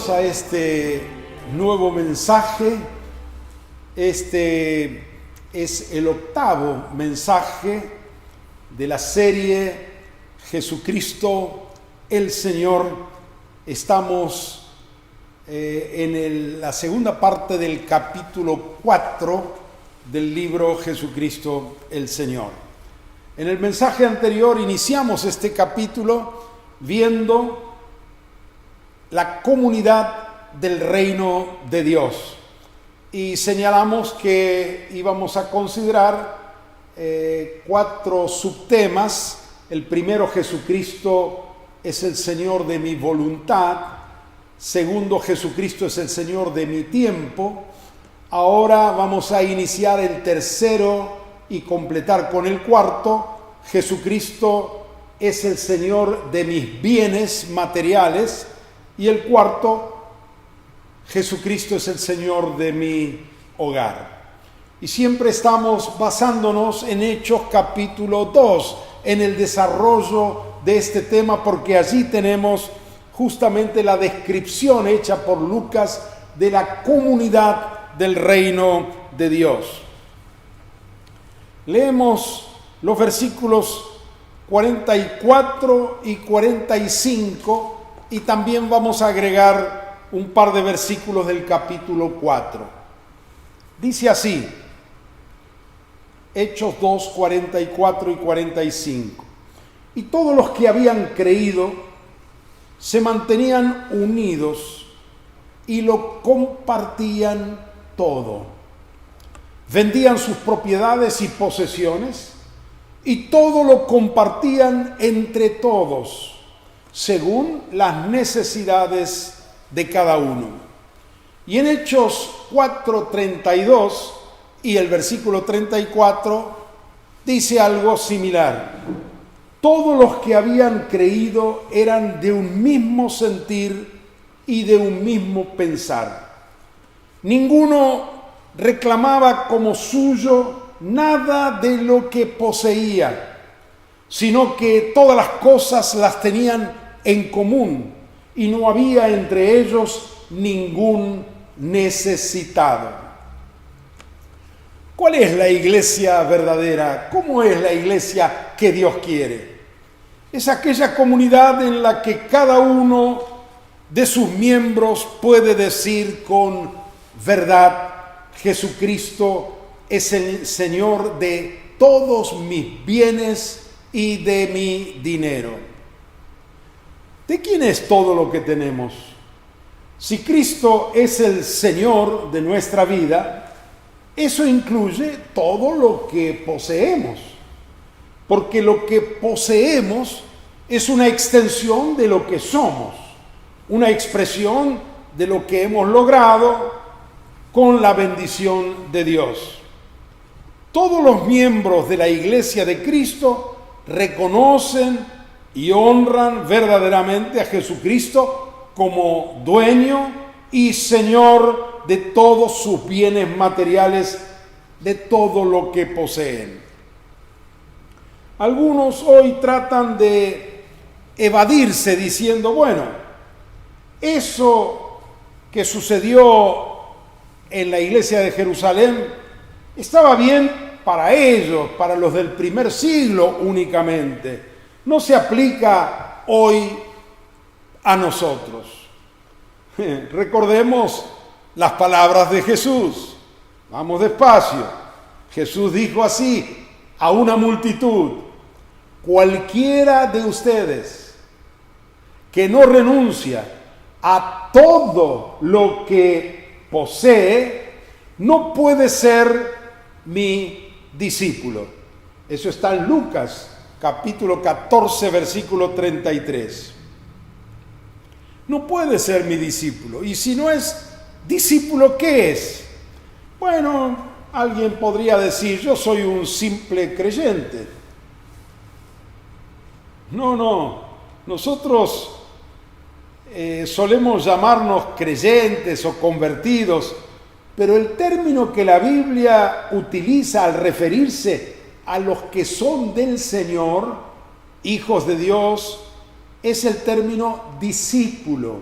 Bienvenidos a este nuevo mensaje. Este es el octavo mensaje de la serie Jesucristo el Señor. Estamos en la segunda parte del capítulo 4 del libro Jesucristo el Señor. En el mensaje anterior iniciamos este capítulo viendo la comunidad del reino de Dios y señalamos que íbamos a considerar 4 subtemas. El primero, Jesucristo es el Señor de mi voluntad. Segundo, Jesucristo es el Señor de mi tiempo. Ahora vamos a iniciar el tercero y completar con el cuarto. Jesucristo es el Señor de mis bienes materiales. Y el cuarto, Jesucristo es el Señor de mi hogar. Y siempre estamos basándonos en Hechos capítulo 2, en el desarrollo de este tema, porque allí tenemos justamente la descripción hecha por Lucas de la comunidad del reino de Dios. Leemos los versículos 44 y 45 y también vamos a agregar un par de versículos del capítulo 4. Dice así, Hechos 2, 44 y 45. Y todos los que habían creído se mantenían unidos y lo compartían todo. Vendían sus propiedades y posesiones y todo lo compartían entre todos, según las necesidades de cada uno. Y en Hechos 4:32 y el versículo 34 dice algo similar. Todos los que habían creído eran de un mismo sentir y de un mismo pensar. Ninguno reclamaba como suyo nada de lo que poseía, sino que todas las cosas las tenían en común y no había entre ellos ningún necesitado. ¿Cuál es la iglesia verdadera? ¿Cómo es la iglesia que Dios quiere? Es aquella comunidad en la que cada uno de sus miembros puede decir con verdad: Jesucristo es el Señor de todos mis bienes y de mi dinero. ¿De quién es todo lo que tenemos? Si Cristo es el Señor de nuestra vida, eso incluye todo lo que poseemos, porque lo que poseemos es una extensión de lo que somos, una expresión de lo que hemos logrado con la bendición de Dios. Todos los miembros de la Iglesia de Cristo reconocen y honran verdaderamente a Jesucristo como dueño y Señor de todos sus bienes materiales, de todo lo que poseen. Algunos hoy tratan de evadirse diciendo, bueno, eso que sucedió en la iglesia de Jerusalén estaba bien para ellos, para los del primer siglo únicamente. No se aplica hoy a nosotros. Recordemos las palabras de Jesús. Vamos despacio. Jesús dijo así a una multitud: cualquiera de ustedes que no renuncia a todo lo que posee, no puede ser mi discípulo. Eso está en Lucas capítulo 14, versículo 33. No puede ser mi discípulo. Y si no es discípulo, ¿qué es? Bueno, alguien podría decir, yo soy un simple creyente. No. Nosotros solemos llamarnos creyentes o convertidos, pero el término que la Biblia utiliza al referirse a los que son del Señor, hijos de Dios, es el término discípulo.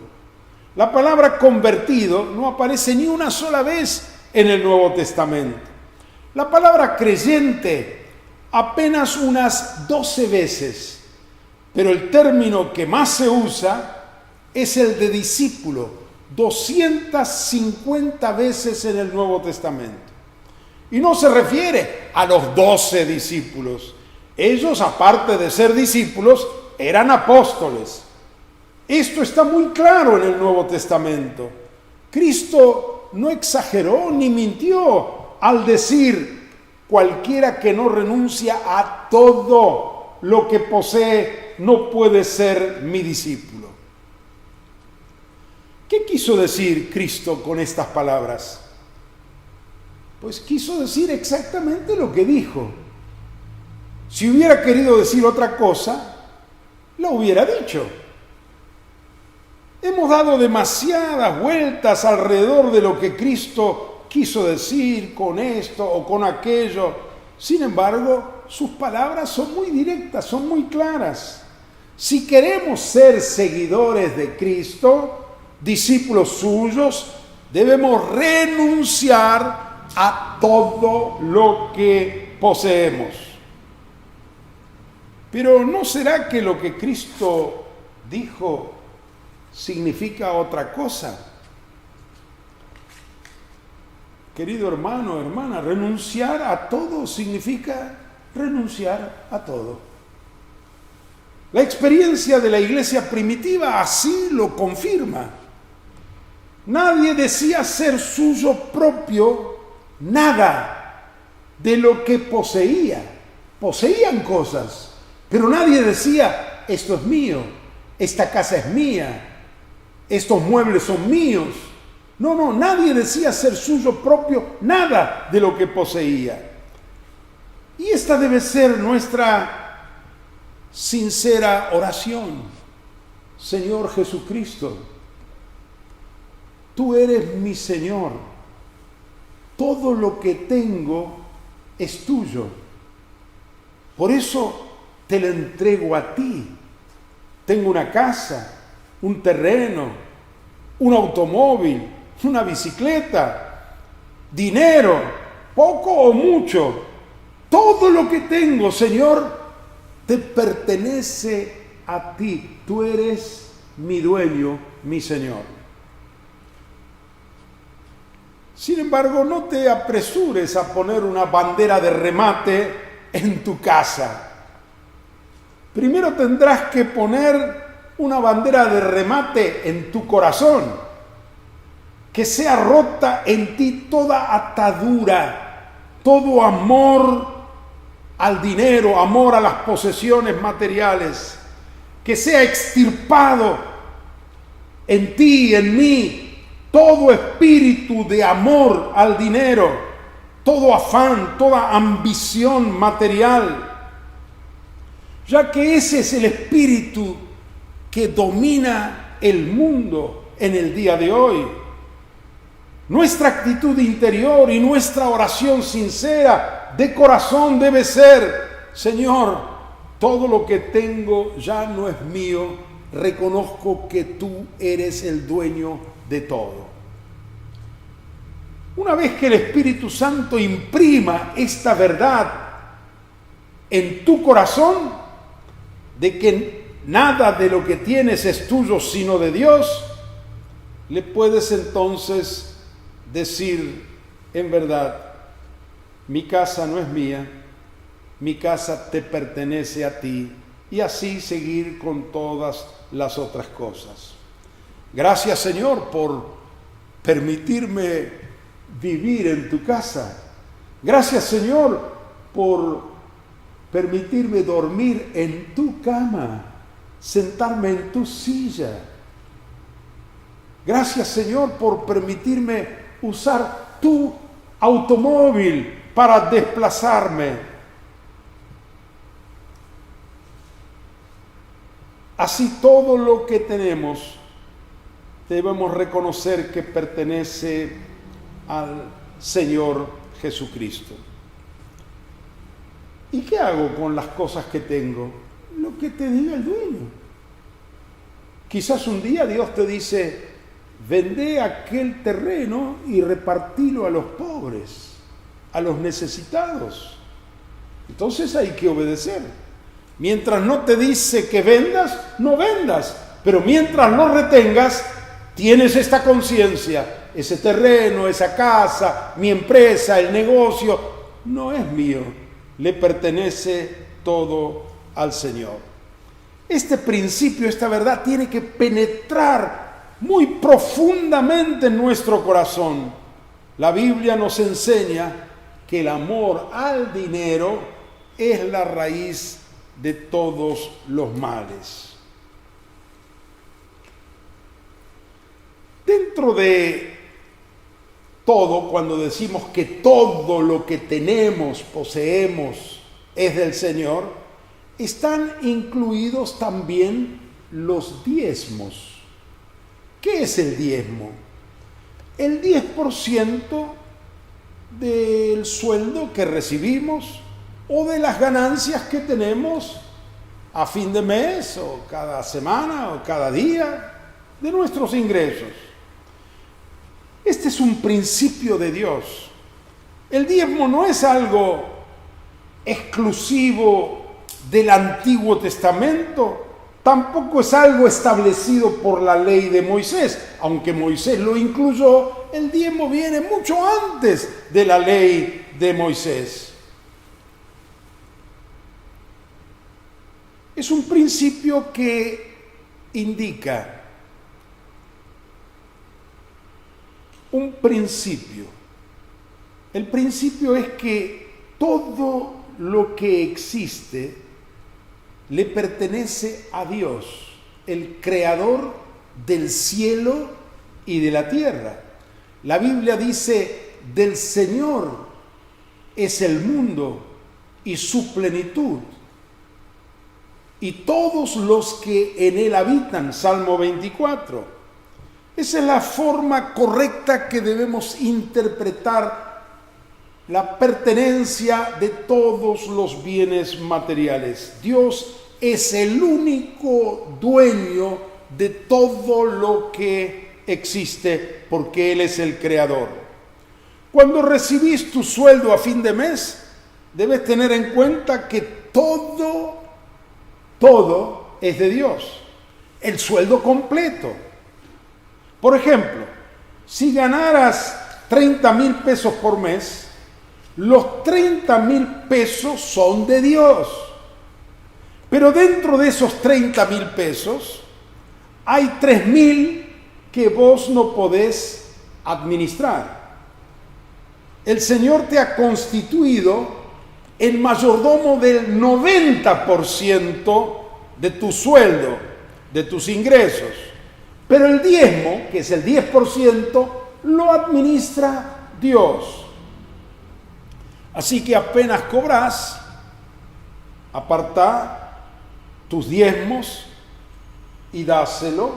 La palabra convertido no aparece ni una sola vez en el Nuevo Testamento. La palabra creyente apenas unas 12 veces, pero el término que más se usa es el de discípulo, 250 veces en el Nuevo Testamento. Y no se refiere a los 12 discípulos. Ellos, aparte de ser discípulos, eran apóstoles. Esto está muy claro en el Nuevo Testamento. Cristo no exageró ni mintió al decir: cualquiera que no renuncia a todo lo que posee no puede ser mi discípulo. ¿Qué quiso decir Cristo con estas palabras? Pues quiso decir exactamente lo que dijo. Si hubiera querido decir otra cosa, lo hubiera dicho. Hemos dado demasiadas vueltas alrededor de lo que Cristo quiso decir con esto o con aquello. Sin embargo, sus palabras son muy directas, son muy claras. Si queremos ser seguidores de Cristo, discípulos suyos, debemos renunciar a todo lo que poseemos. Pero ¿no será que lo que Cristo dijo significa otra cosa? Querido hermano, hermana, renunciar a todo significa renunciar a todo. La experiencia de la iglesia primitiva así lo confirma. Nadie decía ser suyo propio nada de lo que poseía. Poseían cosas, pero nadie decía: esto es mío, esta casa es mía, estos muebles son míos. No, nadie decía ser suyo propio nada de lo que poseía. Y esta debe ser nuestra sincera oración. Señor Jesucristo, tú eres mi Señor. Todo lo que tengo es tuyo. Por eso te lo entrego a ti. Tengo una casa, un terreno, un automóvil, una bicicleta, dinero, poco o mucho. Todo lo que tengo, Señor, te pertenece a ti. Tú eres mi dueño, mi Señor. Sin embargo, no te apresures a poner una bandera de remate en tu casa. Primero tendrás que poner una bandera de remate en tu corazón, que sea rota en ti toda atadura, todo amor al dinero, amor a las posesiones materiales, que sea extirpado en ti y en mí todo espíritu de amor al dinero, todo afán, toda ambición material, ya que ese es el espíritu que domina el mundo en el día de hoy. Nuestra actitud interior y nuestra oración sincera de corazón debe ser: Señor, todo lo que tengo ya no es mío, reconozco que tú eres el dueño de todo. Una vez que el Espíritu Santo imprima esta verdad en tu corazón, de que nada de lo que tienes es tuyo sino de Dios, le puedes entonces decir en verdad: mi casa no es mía, mi casa te pertenece a ti, y así seguir con todas las otras cosas. Gracias, Señor, por permitirme vivir en tu casa. Gracias, Señor, por permitirme dormir en tu cama, sentarme en tu silla. Gracias, Señor, por permitirme usar tu automóvil para desplazarme. Así todo lo que tenemos debemos reconocer que pertenece al Señor Jesucristo. ¿Y qué hago con las cosas que tengo? Lo que te diga el dueño. Quizás un día Dios te dice: vendé aquel terreno y repartilo a los pobres, a los necesitados. Entonces hay que obedecer. Mientras no te dice que vendas, no vendas. Pero mientras lo retengas, tienes esta conciencia. Ese terreno, esa casa, mi empresa, el negocio, no es mío. Le pertenece todo al Señor. Este principio, esta verdad, tiene que penetrar muy profundamente en nuestro corazón. La Biblia nos enseña que el amor al dinero es la raíz de todos los males. Dentro de todo, cuando decimos que todo lo que tenemos, poseemos, es del Señor, están incluidos también los diezmos. ¿Qué es el diezmo? El 10% del sueldo que recibimos o de las ganancias que tenemos a fin de mes o cada semana o cada día de nuestros ingresos. Este es un principio de Dios. El diezmo no es algo exclusivo del Antiguo Testamento, tampoco es algo establecido por la ley de Moisés, aunque Moisés lo incluyó. El diezmo viene mucho antes de la ley de Moisés. Es un principio que indica un principio. El principio es que todo lo que existe le pertenece a Dios, el creador del cielo y de la tierra. La Biblia dice: del Señor es el mundo y su plenitud, y todos los que en él habitan. Salmo 24. Esa es la forma correcta que debemos interpretar la pertenencia de todos los bienes materiales. Dios es el único dueño de todo lo que existe, porque Él es el creador. Cuando recibís tu sueldo a fin de mes, debes tener en cuenta que todo es de Dios. El sueldo completo. Por ejemplo, si ganaras 30,000 pesos por mes, los 30,000 pesos son de Dios. Pero dentro de esos 30,000 pesos, hay 3,000 que vos no podés administrar. El Señor te ha constituido el mayordomo del 90% de tu sueldo, de tus ingresos. Pero el diezmo, que es el 10%, lo administra Dios. Así que apenas cobras, apartá tus diezmos y dáselo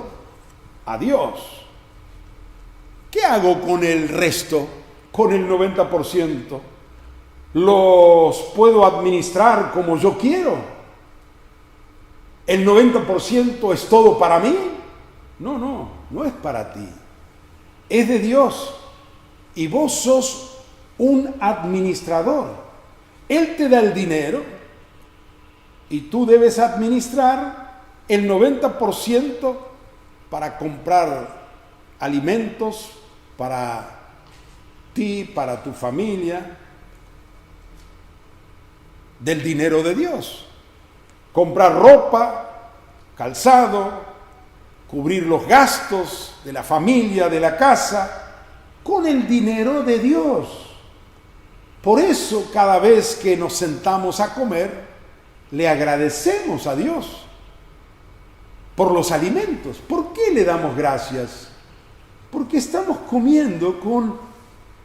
a Dios. ¿Qué hago con el resto, con el 90%? ¿Los puedo administrar como yo quiero? ¿El 90% es todo para mí? No es para ti. Es de Dios. Y vos sos un administrador. Él te da el dinero y tú debes administrar el 90% para comprar alimentos para ti, para tu familia, del dinero de Dios. Comprar ropa, calzado, cubrir los gastos de la familia, de la casa, con el dinero de Dios. Por eso, cada vez que nos sentamos a comer, le agradecemos a Dios por los alimentos. ¿Por qué le damos gracias? Porque estamos comiendo con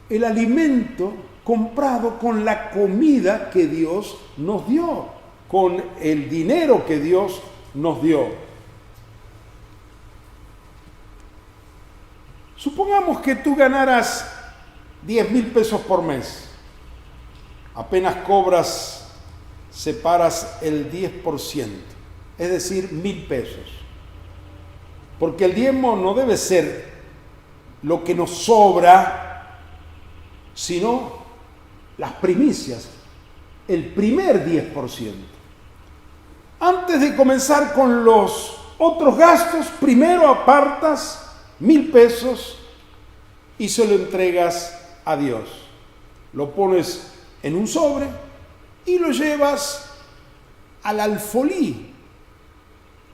el alimento comprado, con la comida que Dios nos dio, con el dinero que Dios nos dio. Supongamos que tú ganaras 10,000 pesos por mes. Apenas cobras, separas el 10%, es decir, 1,000 pesos. Porque el diezmo no debe ser lo que nos sobra, sino las primicias, el primer 10%. Antes de comenzar con los otros gastos, primero apartas 1,000 pesos y se lo entregas a Dios. Lo pones en un sobre y lo llevas al alfolí,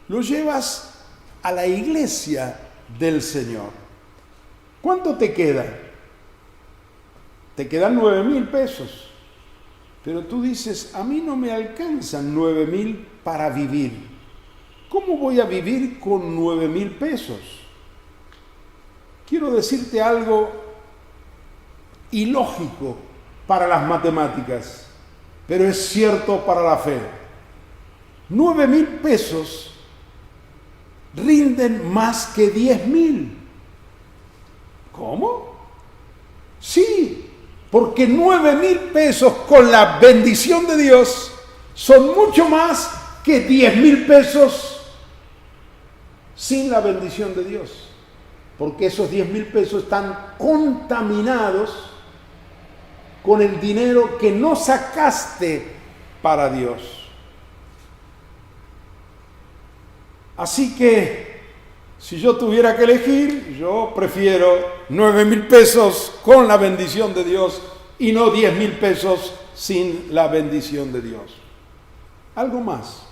lo llevas a la iglesia del Señor. ¿Cuánto te queda? Te quedan 9,000 pesos. Pero tú dices, a mí no me alcanzan 9,000 para vivir. ¿Cómo voy a vivir con 9,000 pesos? Quiero decirte algo ilógico para las matemáticas, pero es cierto para la fe. 9,000 pesos rinden más que 10,000. ¿Cómo? Sí, porque 9,000 pesos con la bendición de Dios son mucho más que 10,000 pesos sin la bendición de Dios. Porque esos 10,000 pesos están contaminados con el dinero que no sacaste para Dios. Así que, si yo tuviera que elegir, yo prefiero 9,000 pesos con la bendición de Dios y no 10,000 pesos sin la bendición de Dios. Algo más.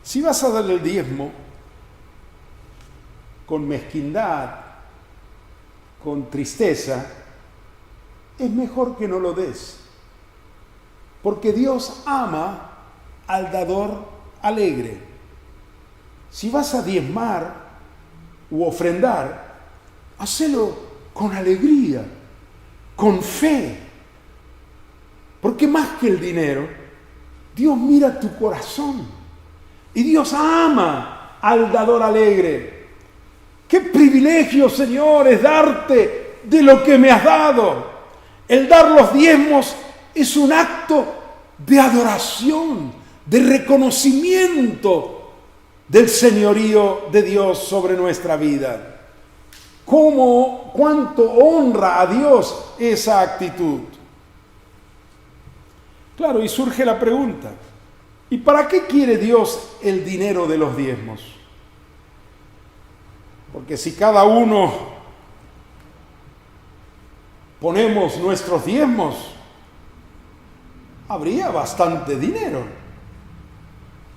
Si vas a darle el diezmo con mezquindad, con tristeza, es mejor que no lo des. Porque Dios ama al dador alegre. Si vas a diezmar u ofrendar, hacelo con alegría, con fe. Porque más que el dinero, Dios mira tu corazón. Y Dios ama al dador alegre. ¡Qué privilegio, Señor, es darte de lo que me has dado! El dar los diezmos es un acto de adoración, de reconocimiento del señorío de Dios sobre nuestra vida. ¿Cuánto honra a Dios esa actitud? Claro, y surge la pregunta, ¿y para qué quiere Dios el dinero de los diezmos? Porque si cada uno ponemos nuestros diezmos, habría bastante dinero.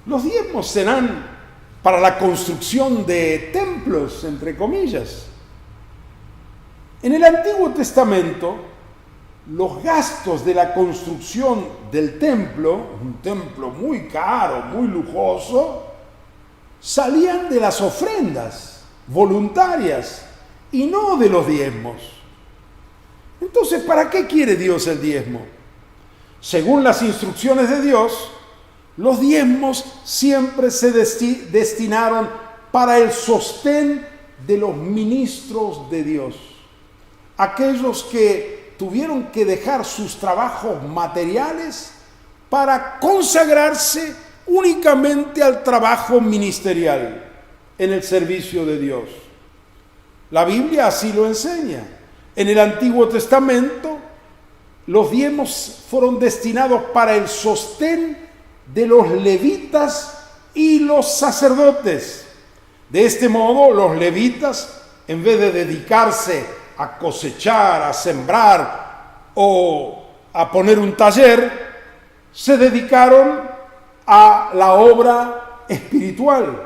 Los diezmos serán para la construcción de templos, entre comillas. En el Antiguo Testamento, los gastos de la construcción del templo, un templo muy caro, muy lujoso, salían de las ofrendas voluntarias y no de los diezmos. Entonces, ¿para qué quiere Dios el diezmo? Según las instrucciones de Dios, los diezmos siempre se destinaron para el sostén de los ministros de Dios, aquellos que tuvieron que dejar sus trabajos materiales para consagrarse únicamente al trabajo ministerial en el servicio de Dios. La Biblia así lo enseña. En el Antiguo Testamento, los diezmos fueron destinados para el sostén de los levitas y los sacerdotes. De este modo, los levitas, en vez de dedicarse a cosechar, a sembrar o a poner un taller, se dedicaron a la obra espiritual.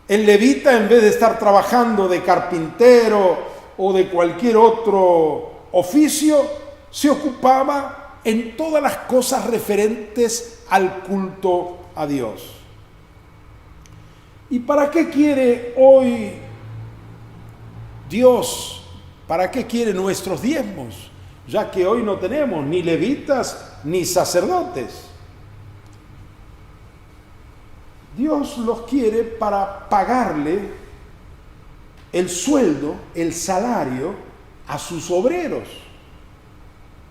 El levita, en vez de estar trabajando de carpintero o de cualquier otro oficio, se ocupaba en todas las cosas referentes al culto a Dios. ¿Y para qué quiere hoy Dios? ¿Para qué quiere nuestros diezmos? Ya que hoy no tenemos ni levitas ni sacerdotes. Dios los quiere para pagarle el sueldo, el salario a sus obreros.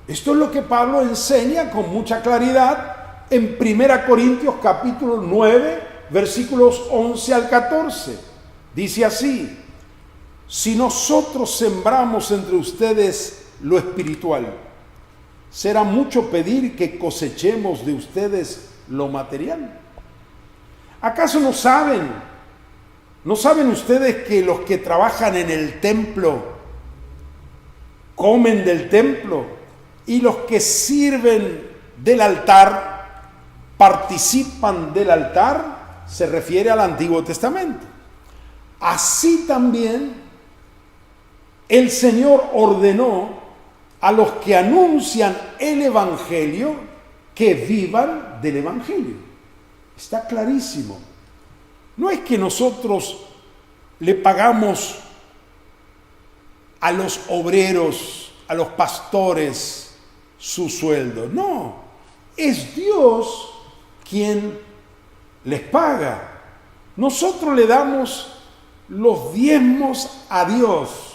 Esto es lo que Pablo enseña con mucha claridad en 1 Corintios capítulo 9, versículos 11 al 14. Dice así: si nosotros sembramos entre ustedes lo espiritual, ¿será mucho pedir que cosechemos de ustedes lo material? ¿Acaso no saben? ¿No saben ustedes que los que trabajan en el templo comen del templo y los que sirven del altar participan del altar? Se refiere al Antiguo Testamento. Así también el Señor ordenó a los que anuncian el Evangelio que vivan del Evangelio. Está clarísimo. No es que nosotros le pagamos a los obreros, a los pastores, su sueldo. No, es Dios quien les paga. Nosotros le damos los diezmos a Dios.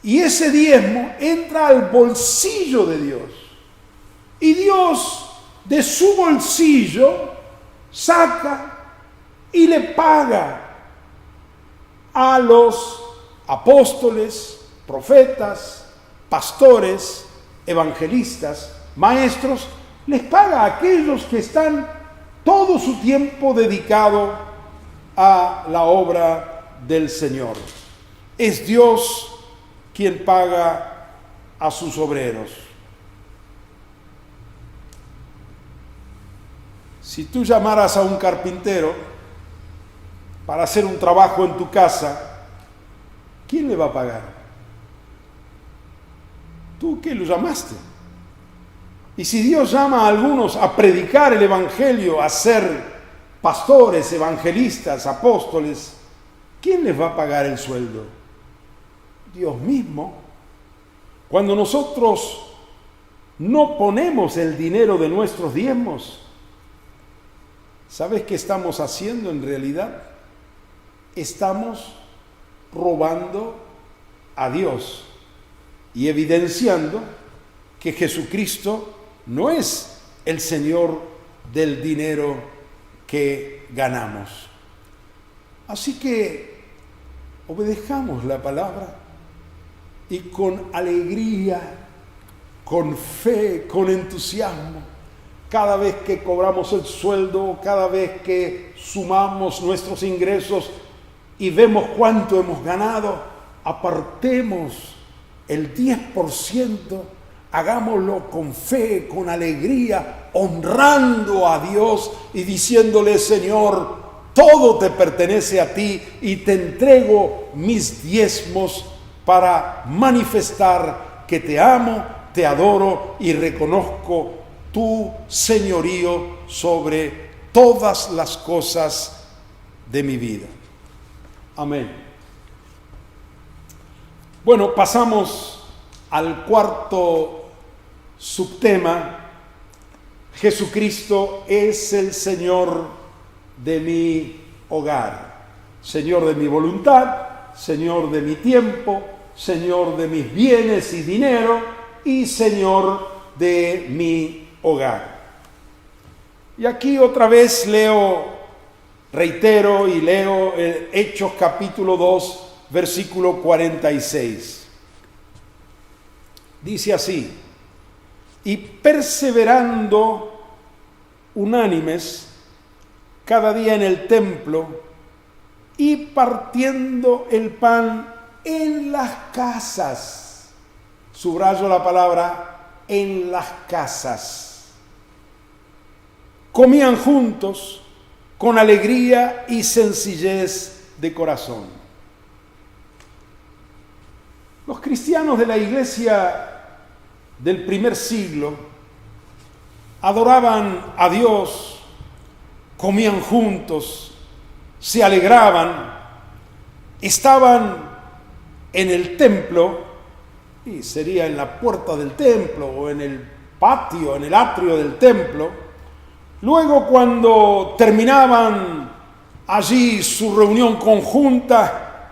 Y ese diezmo entra al bolsillo de Dios. Y Dios de su bolsillo saca y le paga a los apóstoles, profetas, pastores, evangelistas, maestros, les paga a aquellos que están todo su tiempo dedicado a la obra del Señor. Es Dios quien paga a sus obreros. Si tú llamaras a un carpintero para hacer un trabajo en tu casa, ¿quién le va a pagar? Tú que lo llamaste. Y si Dios llama a algunos a predicar el Evangelio, a ser pastores, evangelistas, apóstoles, ¿quién les va a pagar el sueldo? Dios mismo. Cuando nosotros no ponemos el dinero de nuestros diezmos, ¿sabes qué estamos haciendo en realidad? Estamos robando a Dios y evidenciando que Jesucristo no es el Señor del dinero que ganamos. Así que obedezcamos la palabra y con alegría, con fe, con entusiasmo, cada vez que cobramos el sueldo, cada vez que sumamos nuestros ingresos y vemos cuánto hemos ganado, apartemos el 10%, hagámoslo con fe, con alegría, honrando a Dios y diciéndole: Señor, todo te pertenece a ti y te entrego mis diezmos para manifestar que te amo, te adoro y reconozco tu señorío sobre todas las cosas de mi vida. Amén. Bueno, pasamos al cuarto subtema. Jesucristo es el Señor de mi hogar, Señor de mi voluntad, Señor de mi tiempo, Señor de mis bienes y dinero y Señor de mi hogar. Y aquí otra vez reitero y leo Hechos capítulo 2, versículo 46. Dice así: y perseverando unánimes cada día en el templo y partiendo el pan en las casas. Subrayo la palabra en las casas. Comían juntos con alegría y sencillez de corazón. Los cristianos de la iglesia del primer siglo adoraban a Dios, comían juntos, se alegraban, estaban en el templo, y sería en la puerta del templo o en el patio, en el atrio del templo. Luego, cuando terminaban allí su reunión conjunta,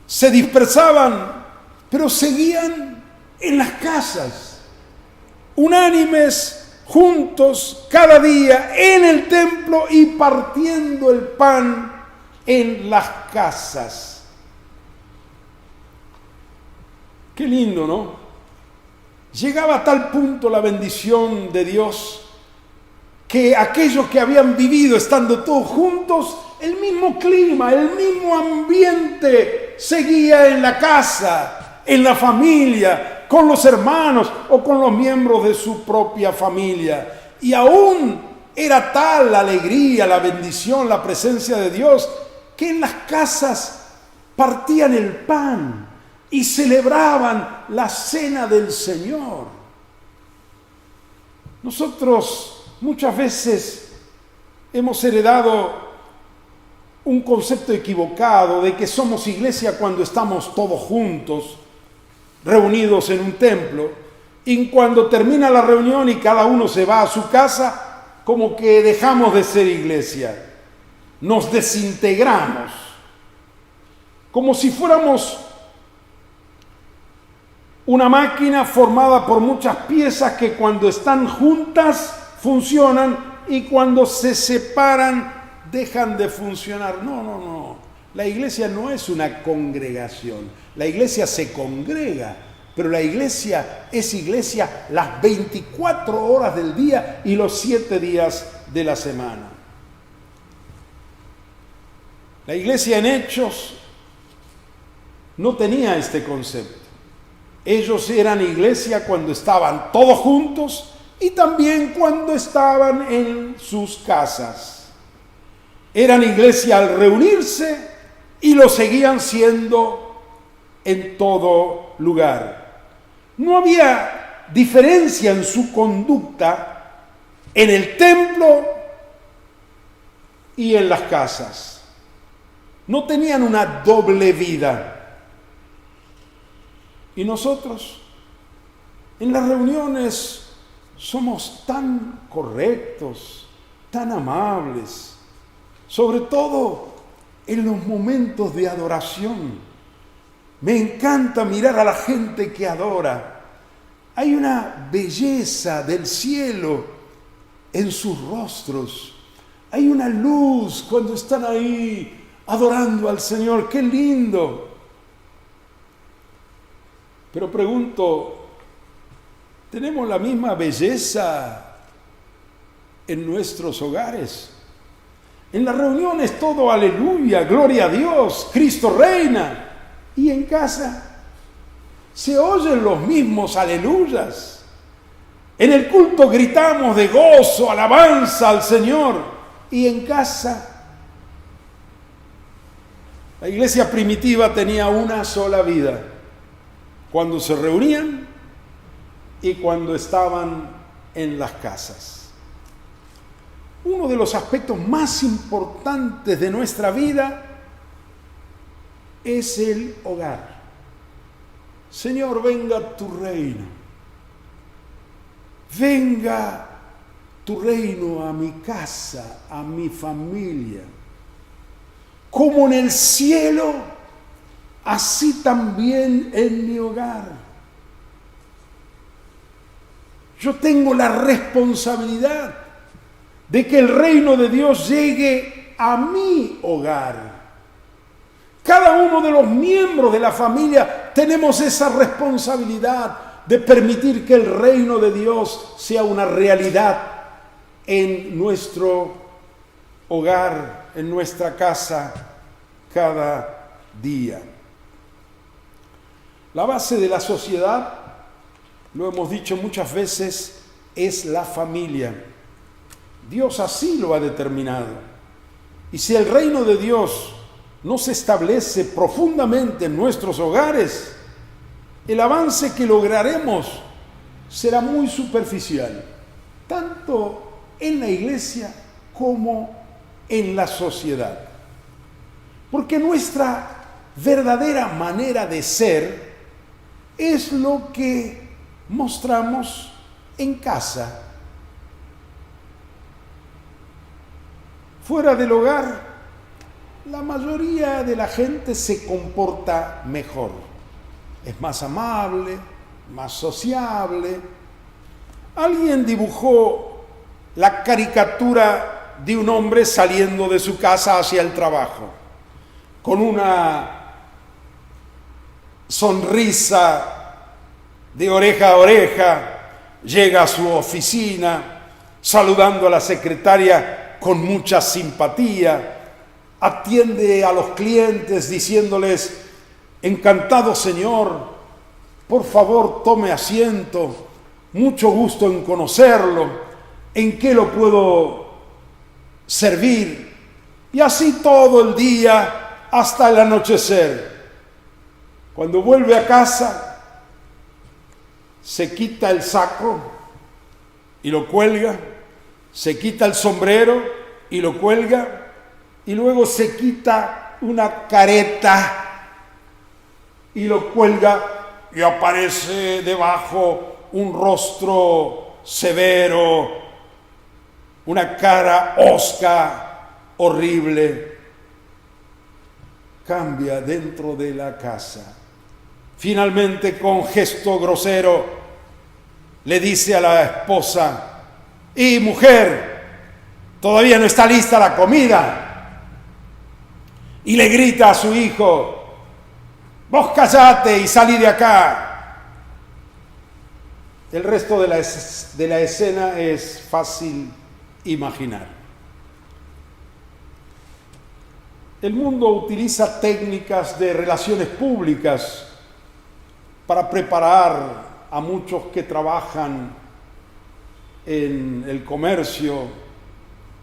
se dispersaban, pero seguían en las casas, unánimes, juntos, cada día en el templo y partiendo el pan en las casas. Qué lindo, ¿no? Llegaba a tal punto la bendición de Dios que aquellos que habían vivido estando todos juntos, el mismo clima, el mismo ambiente seguía en la casa, en la familia, con los hermanos o con los miembros de su propia familia. Y aún era tal la alegría, la bendición, la presencia de Dios, que en las casas partían el pan y celebraban la cena del Señor. Nosotros muchas veces hemos heredado un concepto equivocado de que somos iglesia cuando estamos todos juntos, reunidos en un templo, y cuando termina la reunión y cada uno se va a su casa, como que dejamos de ser iglesia, nos desintegramos, como si fuéramos una máquina formada por muchas piezas que cuando están juntas funcionan y cuando se separan dejan de funcionar. No. La iglesia no es una congregación. La iglesia se congrega, pero la iglesia es iglesia las 24 horas del día y los 7 días de la semana. La iglesia en Hechos no tenía este concepto. Ellos eran iglesia cuando estaban todos juntos y también cuando estaban en sus casas. Eran iglesia al reunirse y lo seguían siendo en todo lugar. No había diferencia en su conducta en el templo y en las casas. No tenían una doble vida. Y nosotros, en las reuniones, somos tan correctos, tan amables, sobre todo en los momentos de adoración. Me encanta mirar a la gente que adora. Hay una belleza del cielo en sus rostros. Hay una luz cuando están ahí adorando al Señor. ¡Qué lindo! Pero pregunto, ¿tenemos la misma belleza en nuestros hogares? En las reuniones todo aleluya, gloria a Dios, Cristo reina. Y en casa se oyen los mismos aleluyas. En el culto gritamos de gozo, alabanza al Señor. Y en casa, la iglesia primitiva tenía una sola vida. Cuando se reunían y cuando estaban en las casas. Uno de los aspectos más importantes de nuestra vida es el hogar. Señor, venga tu reino. Venga tu reino a mi casa, a mi familia. Como en el cielo, así también en mi hogar. Yo tengo la responsabilidad de que el reino de Dios llegue a mi hogar. Cada uno de los miembros de la familia tenemos esa responsabilidad de permitir que el reino de Dios sea una realidad en nuestro hogar, en nuestra casa, cada día. La base de la sociedad, lo hemos dicho muchas veces, es la familia. Dios así lo ha determinado. Y si el reino de Dios no se establece profundamente en nuestros hogares, el avance que lograremos será muy superficial, tanto en la iglesia como en la sociedad. Porque nuestra verdadera manera de ser es lo que mostramos en casa. Fuera del hogar, la mayoría de la gente se comporta mejor. Es más amable, más sociable. Alguien dibujó la caricatura de un hombre saliendo de su casa hacia el trabajo, con una sonrisa de oreja a oreja, llega a su oficina saludando a la secretaria con mucha simpatía, atiende a los clientes diciéndoles: encantado señor, por favor tome asiento, mucho gusto en conocerlo, ¿en qué lo puedo servir? Y así todo el día hasta el anochecer. Cuando vuelve a casa, se quita el saco y lo cuelga, se quita el sombrero y lo cuelga, y luego se quita una careta y lo cuelga, y aparece debajo un rostro severo, una cara hosca, horrible. Cambia dentro de la casa. Finalmente, con gesto grosero, le dice a la esposa: y mujer, todavía no está lista la comida. Y le grita a su hijo: vos callate y salí de acá. El resto de la escena es fácil imaginar. El mundo utiliza técnicas de relaciones públicas para preparar a muchos que trabajan en el comercio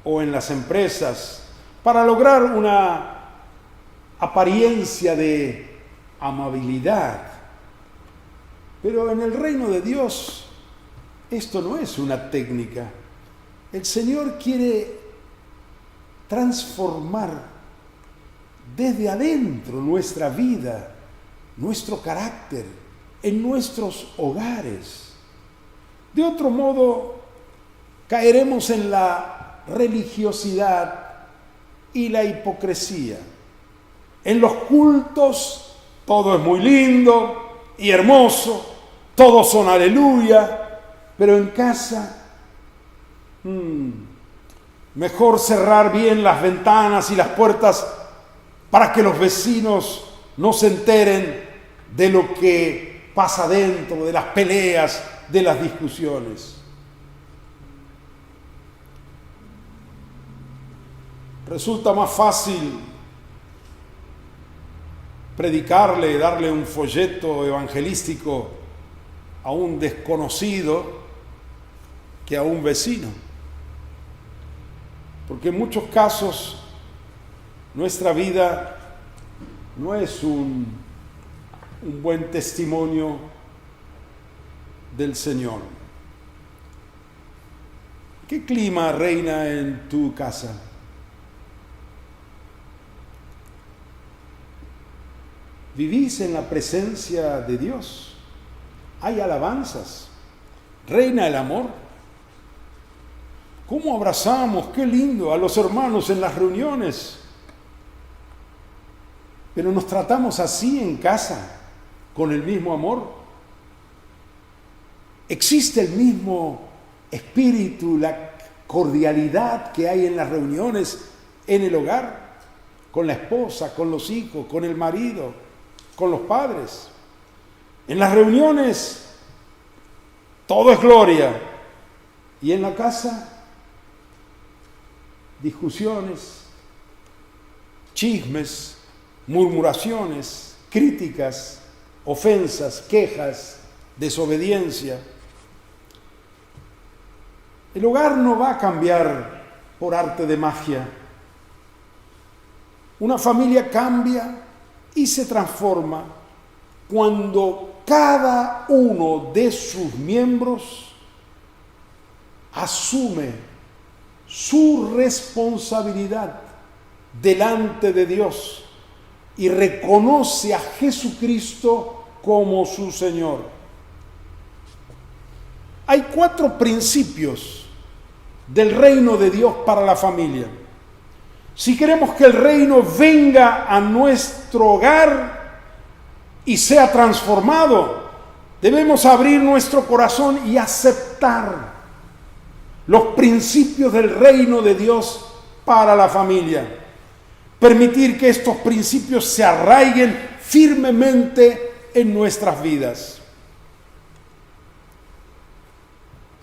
o en las empresas para lograr una apariencia de amabilidad. Pero en el reino de Dios esto no es una técnica. El Señor quiere transformar desde adentro nuestra vida, nuestro carácter, en nuestros hogares. De otro modo, caeremos en la religiosidad y la hipocresía. En los cultos todo es muy lindo y hermoso, todos son aleluya, pero en casa, mejor cerrar bien las ventanas y las puertas para que los vecinos no se enteren de lo que pasa dentro, de las peleas, de las discusiones. Resulta más fácil predicarle, darle un folleto evangelístico a un desconocido que a un vecino. Porque en muchos casos nuestra vida no es un buen testimonio del Señor. ¿Qué clima reina en tu casa? ¿Vivís en la presencia de Dios? ¿Hay alabanzas? ¿Reina el amor? ¿Cómo abrazamos, qué lindo, a los hermanos en las reuniones? Pero nos tratamos así en casa, con el mismo amor. ¿Existe el mismo espíritu, la cordialidad que hay en las reuniones en el hogar? Con la esposa, con los hijos, con el marido, con los padres. En las reuniones todo es gloria. Y en la casa, discusiones, chismes, murmuraciones, críticas, ofensas, quejas, desobediencia. El hogar no va a cambiar por arte de magia. Una familia cambia y se transforma cuando cada uno de sus miembros asume su responsabilidad delante de Dios y reconoce a Jesucristo como su Señor. Hay 4 principios del reino de Dios para la familia. Si queremos que el reino venga a nuestro hogar y sea transformado, debemos abrir nuestro corazón y aceptar los principios del reino de Dios para la familia. Permitir que estos principios se arraiguen firmemente en nuestras vidas.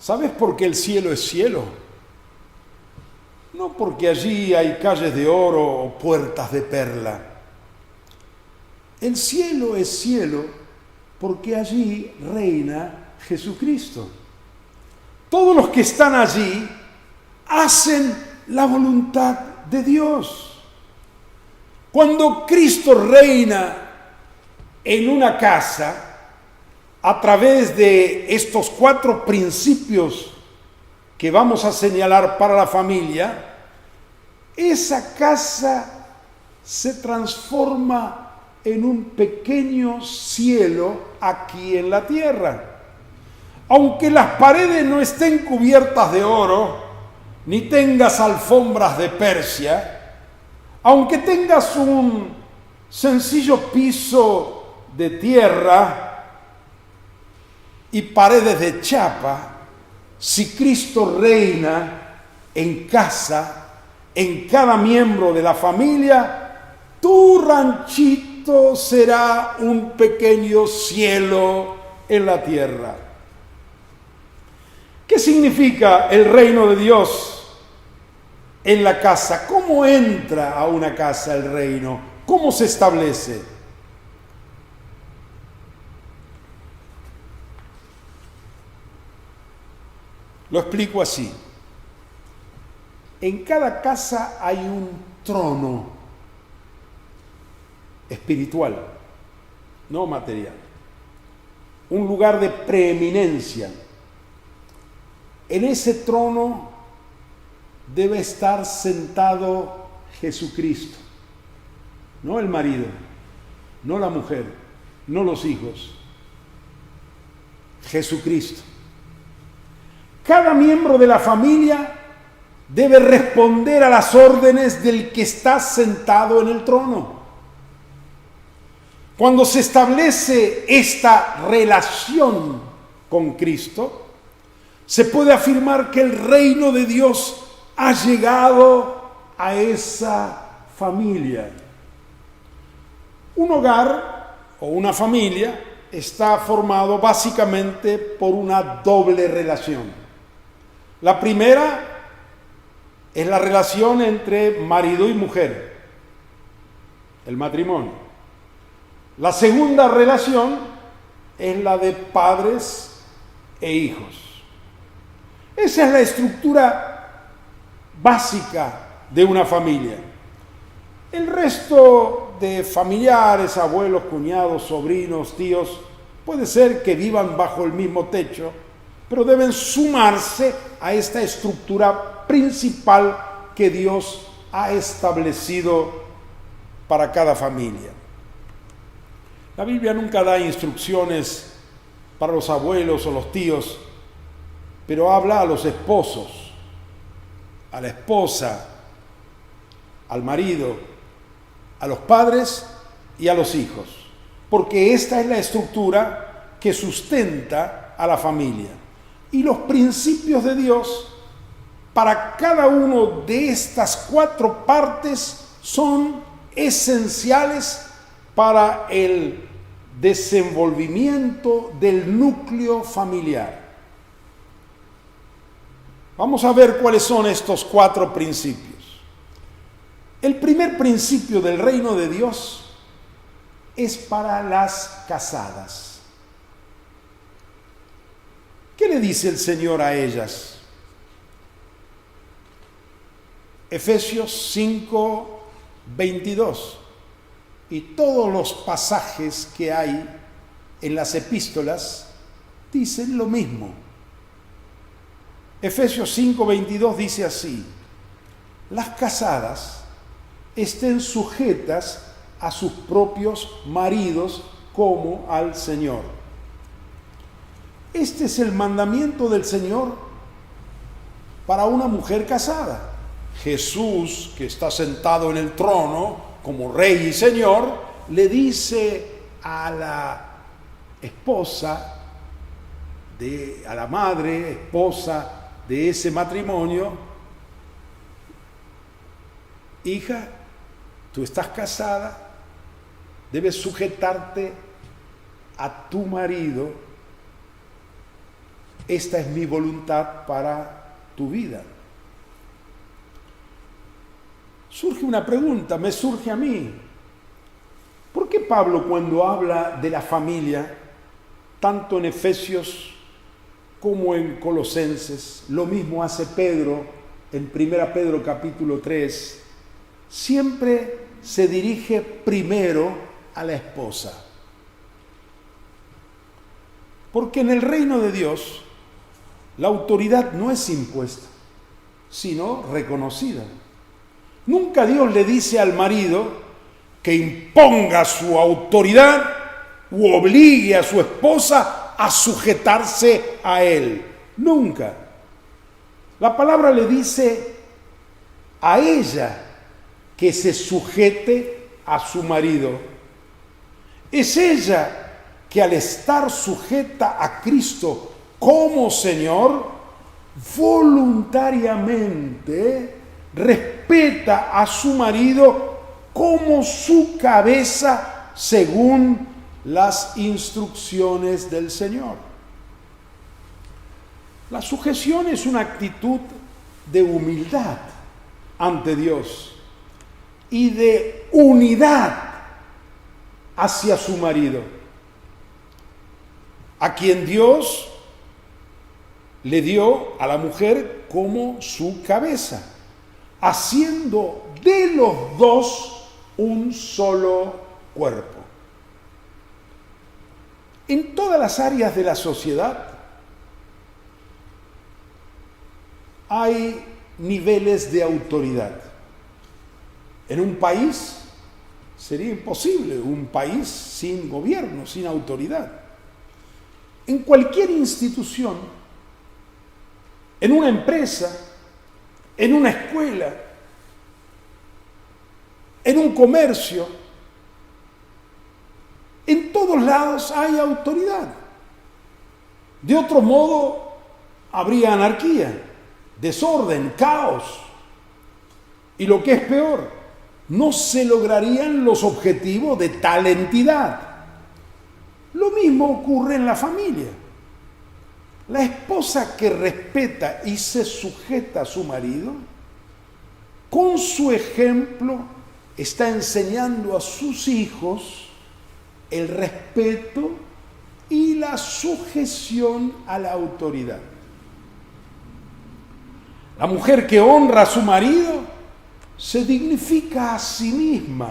¿Sabes por qué el cielo es cielo? No porque allí hay calles de oro o puertas de perla. El cielo es cielo porque allí reina Jesucristo. Todos los que están allí hacen la voluntad de Dios. Cuando Cristo reina en una casa, a través de estos 4 principios que vamos a señalar para la familia, esa casa se transforma en un pequeño cielo aquí en la tierra. Aunque las paredes no estén cubiertas de oro, ni tengas alfombras de Persia, aunque tengas un sencillo piso de tierra y paredes de chapa, si Cristo reina en casa, en cada miembro de la familia, tu ranchito será un pequeño cielo en la tierra. ¿Qué significa el reino de Dios en la casa? ¿Cómo entra a una casa el reino? ¿Cómo se establece? Lo explico así. En cada casa hay un trono espiritual, no material. Un lugar de preeminencia. En ese trono debe estar sentado Jesucristo, no el marido, no la mujer, no los hijos. Jesucristo. Cada miembro de la familia debe responder a las órdenes del que está sentado en el trono. Cuando se establece esta relación con Cristo, se puede afirmar que el reino de Dios ha llegado a esa familia. Un hogar o una familia está formado básicamente por una doble relación. La primera es la relación entre marido y mujer, el matrimonio. La segunda relación es la de padres e hijos. Esa es la estructura básica de una familia. El resto de familiares, abuelos, cuñados, sobrinos, tíos, puede ser que vivan bajo el mismo techo, pero deben sumarse a esta estructura principal que Dios ha establecido para cada familia. La Biblia nunca da instrucciones para los abuelos o los tíos, pero habla a los esposos, a la esposa, al marido, a los padres y a los hijos, porque esta es la estructura que sustenta a la familia. Y los principios de Dios para cada uno de estas 4 partes son esenciales para el desenvolvimiento del núcleo familiar. Vamos a ver cuáles son estos 4 principios. El primer principio del reino de Dios es para las casadas. ¿Qué le dice el Señor a ellas? Efesios 5, 22. Y todos los pasajes que hay en las epístolas dicen lo mismo. Efesios 5, 22 dice así: las casadas estén sujetas a sus propios maridos como al Señor. Este es el mandamiento del Señor para una mujer casada. Jesús, que está sentado en el trono como Rey y Señor, le dice a la esposa, a la madre, esposa de ese matrimonio: hija, tú estás casada, debes sujetarte a tu marido esta es mi voluntad para tu vida. Surge una pregunta, me surge a mí. ¿Por qué Pablo, cuando habla de la familia, tanto en Efesios como en Colosenses, lo mismo hace Pedro en 1 Pedro capítulo 3, siempre se dirige primero a la esposa? Porque en el reino de Dios la autoridad no es impuesta, sino reconocida. Nunca Dios le dice al marido que imponga su autoridad u obligue a su esposa a sujetarse a él. Nunca. La palabra le dice a ella que se sujete a su marido. Es ella que al estar sujeta a Cristo como Señor, voluntariamente respeta a su marido como su cabeza según las instrucciones del Señor. La sujeción es una actitud de humildad ante Dios y de unidad hacia su marido, a quien Dios le dio a la mujer como su cabeza, haciendo de los dos un solo cuerpo. En todas las áreas de la sociedad hay niveles de autoridad. En un país sería imposible un país sin gobierno, sin autoridad. En cualquier institución, en una empresa, en una escuela, en un comercio, en todos lados hay autoridad. De otro modo, habría anarquía, desorden, caos. Y lo que es peor, no se lograrían los objetivos de tal entidad. Lo mismo ocurre en la familia. La esposa que respeta y se sujeta a su marido, con su ejemplo está enseñando a sus hijos el respeto y la sujeción a la autoridad. La mujer que honra a su marido se dignifica a sí misma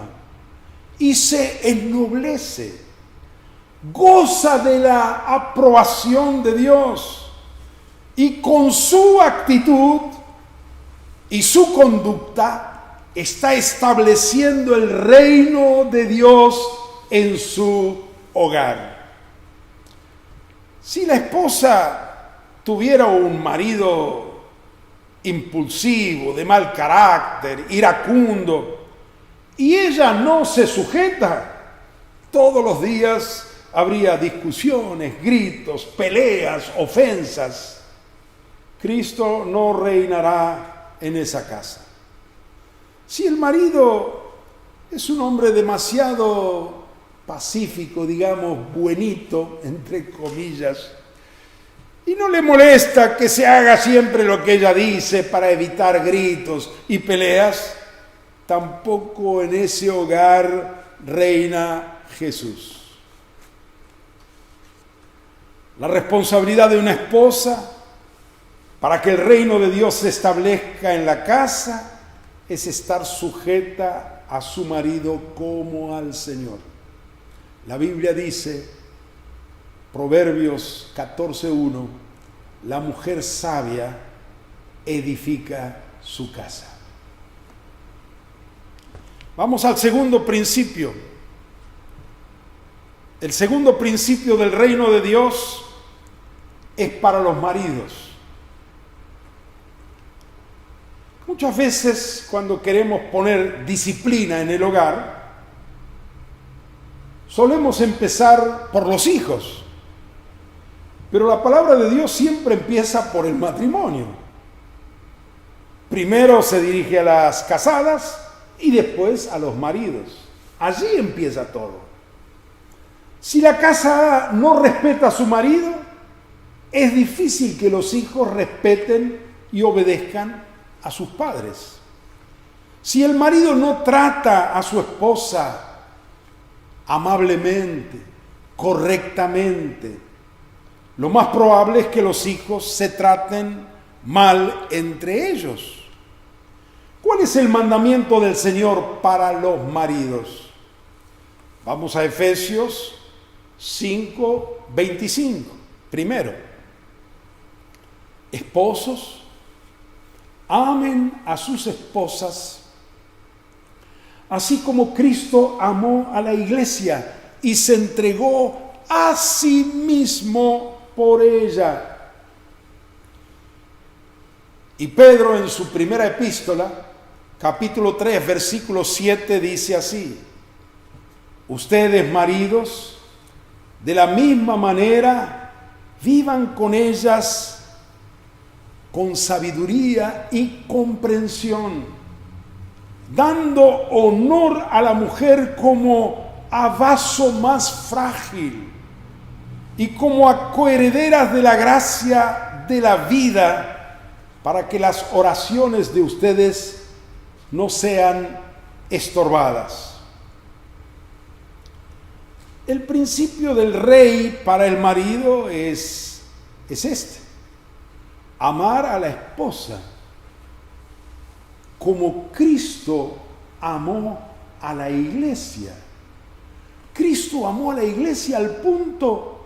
y se ennoblece. Goza de la aprobación de Dios y con su actitud y su conducta está estableciendo el reino de Dios en su hogar. Si la esposa tuviera un marido impulsivo, de mal carácter, iracundo, y ella no se sujeta, todos los días habría discusiones, gritos, peleas, ofensas. Cristo no reinará en esa casa. Si el marido es un hombre demasiado pacífico, digamos, buenito, entre comillas, y no le molesta que se haga siempre lo que ella dice para evitar gritos y peleas, tampoco en ese hogar reina Jesús. La responsabilidad de una esposa para que el reino de Dios se establezca en la casa es estar sujeta a su marido como al Señor. La Biblia dice, Proverbios 14:1, la mujer sabia edifica su casa. Vamos al segundo principio. El segundo principio del reino de Dios es para los maridos. Muchas veces cuando queremos poner disciplina en el hogar, solemos empezar por los hijos. Pero la palabra de Dios siempre empieza por el matrimonio. Primero se dirige a las casadas y después a los maridos. Allí empieza todo. Si la casada no respeta a su marido, es difícil que los hijos respeten y obedezcan a sus padres. Si el marido no trata a su esposa amablemente, correctamente, lo más probable es que los hijos se traten mal entre ellos. ¿Cuál es el mandamiento del Señor para los maridos? Vamos a Efesios 5:25. Primero, esposos, amen a sus esposas, así como Cristo amó a la iglesia y se entregó a sí mismo por ella. Y Pedro en su primera epístola, capítulo 3, versículo 7, dice así: ustedes, maridos, de la misma manera, vivan con ellas con sabiduría y comprensión, dando honor a la mujer como a vaso más frágil y como a coherederas de la gracia de la vida, para que las oraciones de ustedes no sean estorbadas. El principio del rey para el marido es este: amar a la esposa como Cristo amó a la iglesia. Cristo amó a la iglesia al punto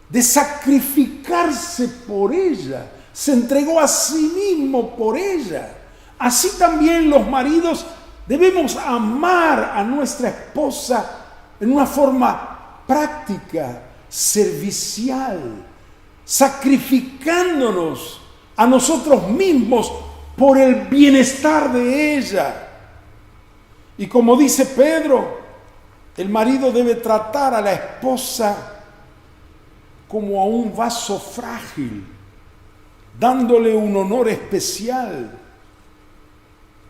de sacrificarse por ella, se entregó a sí mismo por ella. Así también los maridos debemos amar a nuestra esposa en una forma práctica, servicial, sacrificándonos a nosotros mismos por el bienestar de ella. Y como dice Pedro, el marido debe tratar a la esposa como a un vaso frágil, dándole un honor especial.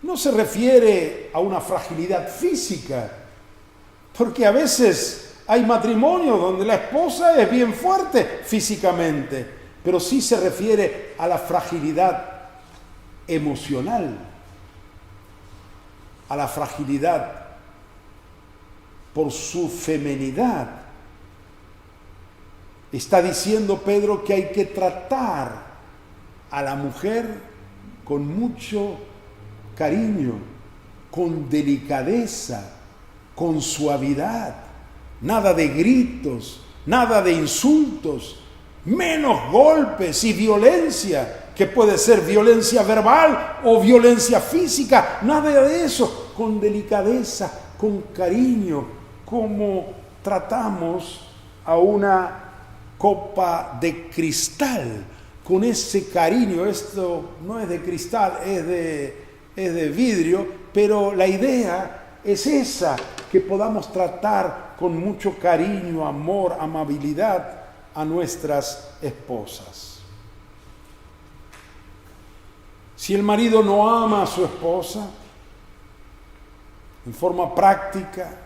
No se refiere a una fragilidad física, porque a veces hay matrimonios donde la esposa es bien fuerte físicamente, pero sí se refiere a la fragilidad emocional, a la fragilidad por su feminidad. Está diciendo Pedro que hay que tratar a la mujer con mucho cariño, con delicadeza, con suavidad, nada de gritos, nada de insultos, menos golpes y violencia, que puede ser violencia verbal o violencia física, nada de eso, con delicadeza, con cariño, como tratamos a una copa de cristal, con ese cariño. Esto no es de cristal, es de vidrio, pero la idea es esa, que podamos tratar con mucho cariño, amor, amabilidad a nuestras esposas. Si el marido no ama a su esposa en forma práctica,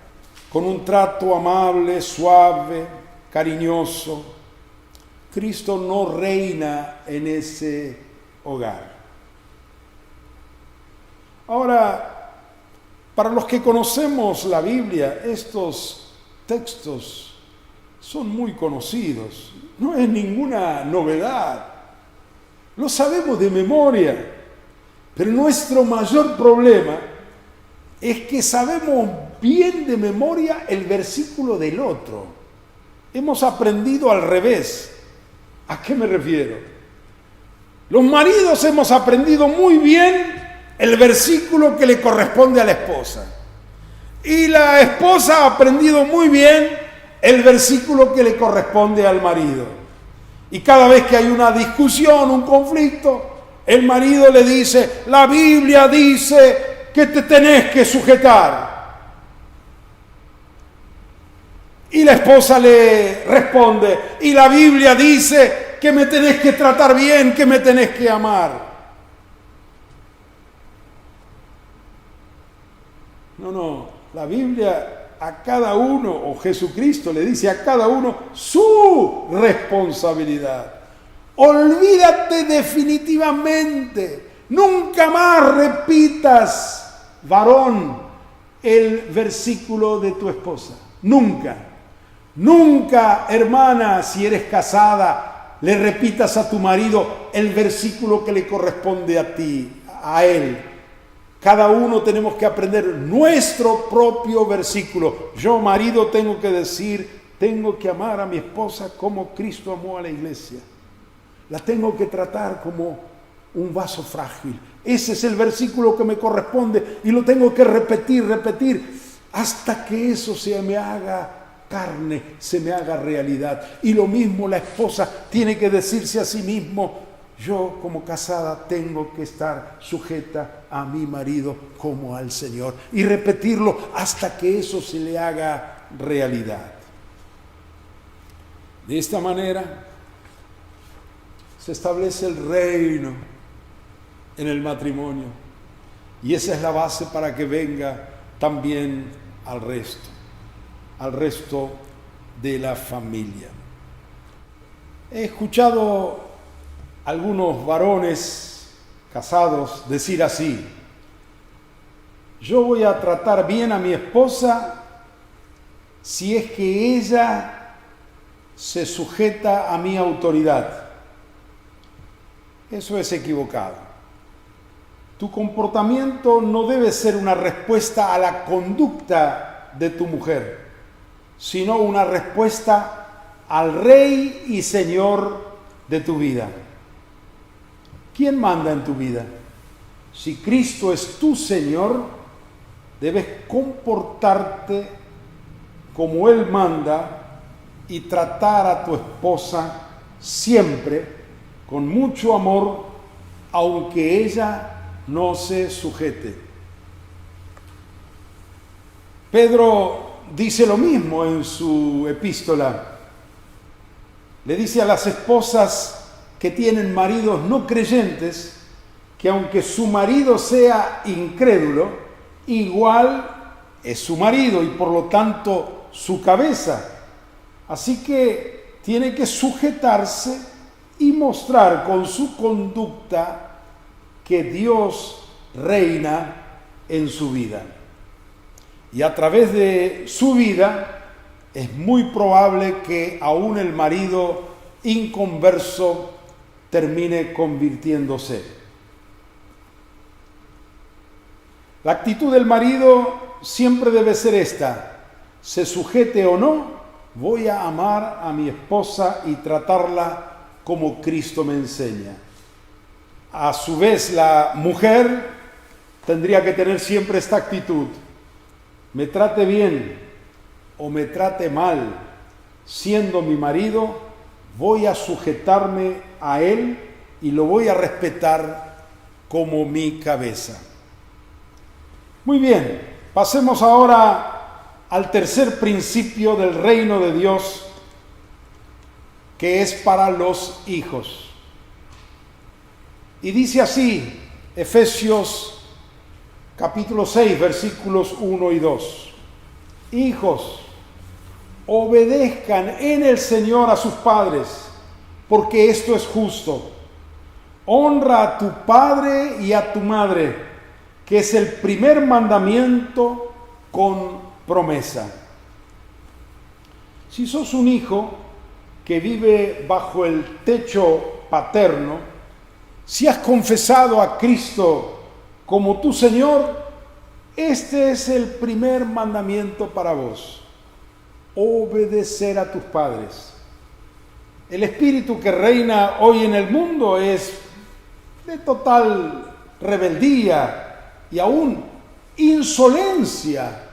con un trato amable, suave, cariñoso, Cristo no reina en ese hogar. Ahora, para los que conocemos la Biblia, estos textos son muy conocidos, no es ninguna novedad, lo sabemos de memoria, pero nuestro mayor problema es que sabemos bien de memoria el versículo del otro. Hemos aprendido al revés. ¿A qué me refiero? Los maridos hemos aprendido muy bien el versículo que le corresponde a la esposa. Y la esposa ha aprendido muy bien el versículo que le corresponde al marido. Y cada vez que hay una discusión, un conflicto, el marido le dice: la Biblia dice que te tenés que sujetar. Y la esposa le responde: y la Biblia dice que me tenés que tratar bien, que me tenés que amar. No, la Biblia a cada uno, o Jesucristo le dice a cada uno su responsabilidad. Olvídate definitivamente. Nunca más repitas, varón, el versículo de tu esposa. Nunca. Nunca, hermana, si eres casada, le repitas a tu marido el versículo que le corresponde a ti, a él. Cada uno tenemos que aprender nuestro propio versículo. Yo, marido, tengo que decir, tengo que amar a mi esposa como Cristo amó a la iglesia. La tengo que tratar como un vaso frágil. Ese es el versículo que me corresponde y lo tengo que repetir, hasta que eso se me haga carne, se me haga realidad. Y lo mismo la esposa tiene que decirse a sí mismo, yo como casada tengo que estar sujeta a mi marido como al Señor. Y repetirlo hasta que eso se le haga realidad. De esta manera se establece el reino en el matrimonio. Y esa es la base para que venga también al resto de la familia. He escuchado algunos varones casados decir así: yo voy a tratar bien a mi esposa si es que ella se sujeta a mi autoridad. Eso es equivocado. Tu comportamiento no debe ser una respuesta a la conducta de tu mujer, sino una respuesta al Rey y Señor de tu vida. ¿Quién manda en tu vida? Si Cristo es tu Señor, debes comportarte como Él manda y tratar a tu esposa siempre con mucho amor, aunque ella no se sujete. Pedro dice lo mismo en su epístola. Le dice a las esposas que tienen maridos no creyentes que aunque su marido sea incrédulo, igual es su marido y por lo tanto su cabeza. Así que tiene que sujetarse y mostrar con su conducta que Dios reina en su vida. Y a través de su vida es muy probable que aún el marido inconverso termine convirtiéndose. La actitud del marido siempre debe ser esta: se sujete o no, voy a amar a mi esposa y tratarla como Cristo me enseña. A su vez, la mujer tendría que tener siempre esta actitud: me trate bien o me trate mal, siendo mi marido, voy a sujetarme a él y lo voy a respetar como mi cabeza. Muy bien, pasemos ahora al tercer principio del reino de Dios, que es para los hijos. Y dice así, Efesios capítulo 6, versículos 1 y 2. Hijos, obedezcan en el Señor a sus padres, porque esto es justo. Honra a tu padre y a tu madre, que es el primer mandamiento con promesa. Si sos un hijo que vive bajo el techo paterno, si has confesado a Cristo como tu Señor, este es el primer mandamiento para vos: obedecer a tus padres. El espíritu que reina hoy en el mundo es de total rebeldía y aún insolencia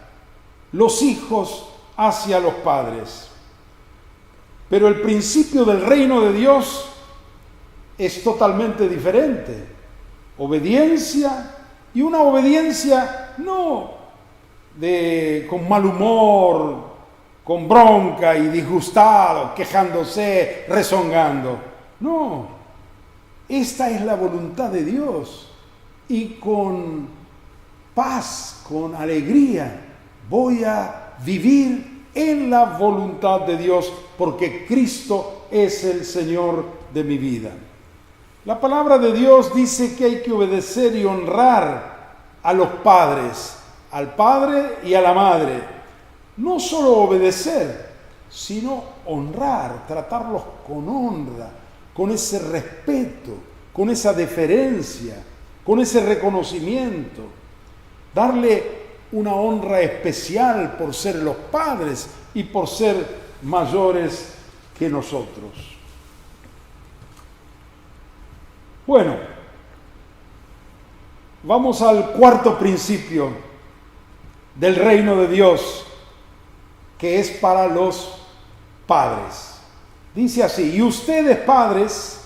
los hijos hacia los padres. Pero el principio del reino de Dios es totalmente diferente. Obediencia, y una obediencia no con mal humor, con bronca y disgustado, quejándose, rezongando. No, esta es la voluntad de Dios. Y con paz, con alegría, voy a vivir en la voluntad de Dios, porque Cristo es el Señor de mi vida. La palabra de Dios dice que hay que obedecer y honrar a los padres, al padre y a la madre. No solo obedecer, sino honrar, tratarlos con honra, con ese respeto, con esa deferencia, con ese reconocimiento. Darle una honra especial por ser los padres y por ser mayores que nosotros. Bueno, vamos al cuarto principio del reino de Dios, que es para los padres. Dice así: y ustedes, padres,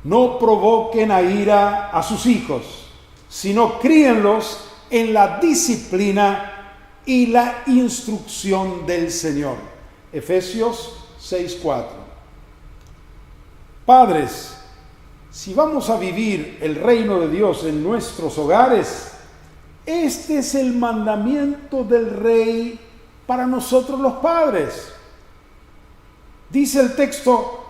no provoquen a ira a sus hijos, sino críenlos en la disciplina y la instrucción del Señor. Efesios 6:4. Padres, si vamos a vivir el reino de Dios en nuestros hogares, este es el mandamiento del Rey para nosotros los padres. Dice el texto: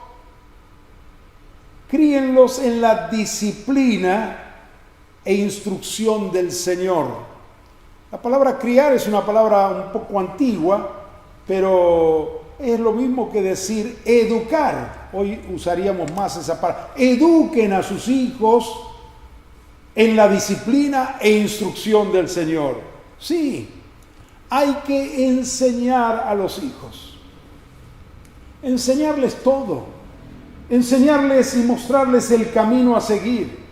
críenlos en la disciplina e instrucción del Señor. La palabra criar es una palabra un poco antigua, pero es lo mismo que decir educar. Hoy usaríamos más esa palabra. Eduquen a sus hijos en la disciplina e instrucción del Señor. Sí, hay que enseñar a los hijos. Enseñarles todo. Enseñarles y mostrarles el camino a seguir.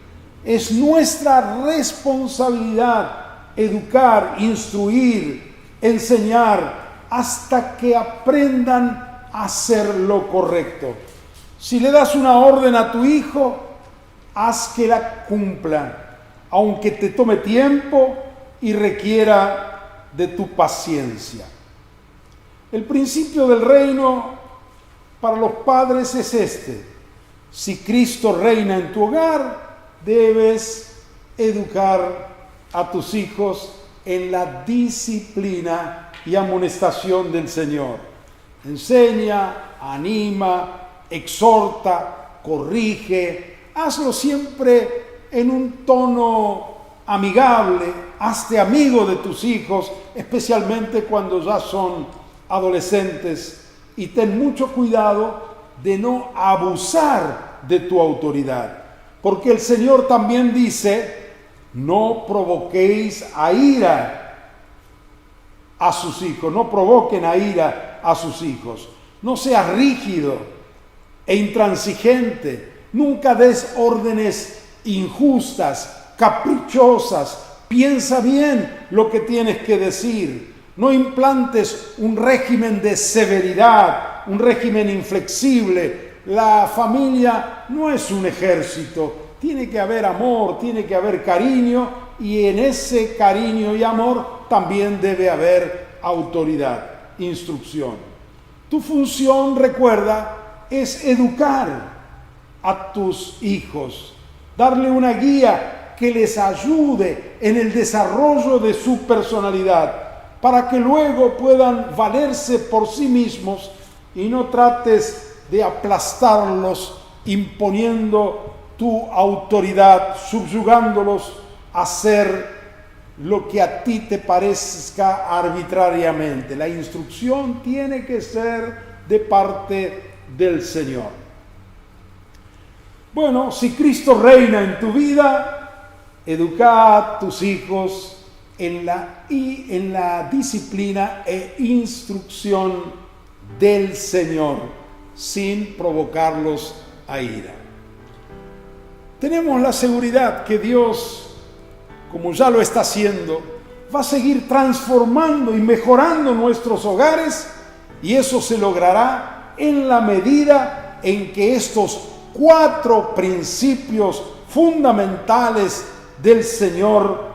Es nuestra responsabilidad educar, instruir, enseñar, hasta que aprendan a hacer lo correcto. Si le das una orden a tu hijo, haz que la cumpla, aunque te tome tiempo y requiera de tu paciencia. El principio del reino para los padres es este: si Cristo reina en tu hogar, debes educar a tus hijos en la disciplina y amonestación del Señor. Enseña, anima, exhorta, corrige, hazlo siempre en un tono amigable, hazte amigo de tus hijos, especialmente cuando ya son adolescentes, y ten mucho cuidado de no abusar de tu autoridad. Porque el Señor también dice: no provoquéis a ira a sus hijos, no provoquen a ira a sus hijos. No seas rígido e intransigente, nunca des órdenes injustas, caprichosas. Piensa bien lo que tienes que decir. No implantes un régimen de severidad, un régimen inflexible. La familia no es un ejército, tiene que haber amor, tiene que haber cariño, y en ese cariño y amor también debe haber autoridad, instrucción. Tu función, recuerda, es educar a tus hijos, darle una guía que les ayude en el desarrollo de su personalidad, para que luego puedan valerse por sí mismos y no trates de aplastarlos imponiendo tu autoridad, subyugándolos a hacer lo que a ti te parezca arbitrariamente. La instrucción tiene que ser de parte del Señor. Bueno, si Cristo reina en tu vida, educa a tus hijos en la disciplina e instrucción del Señor, sin provocarlos a ira. Tenemos la seguridad que Dios, como ya lo está haciendo, va a seguir transformando y mejorando nuestros hogares, y eso se logrará en la medida en que estos 4 principios fundamentales del Señor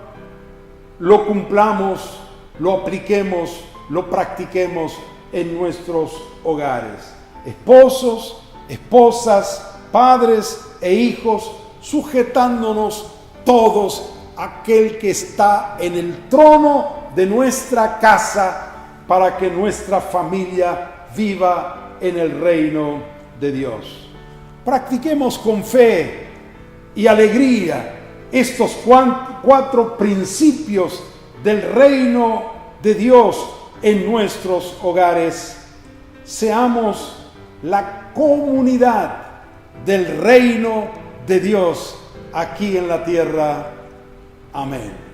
lo cumplamos, lo apliquemos, lo practiquemos en nuestros hogares. Esposos, esposas, padres e hijos, sujetándonos todos a aquel que está en el trono de nuestra casa, para que nuestra familia viva en el reino de Dios. practiquemos con fe y alegría estos 4 principios del reino de Dios en nuestros hogares. Seamos la comunidad del reino de Dios aquí en la tierra. Amén.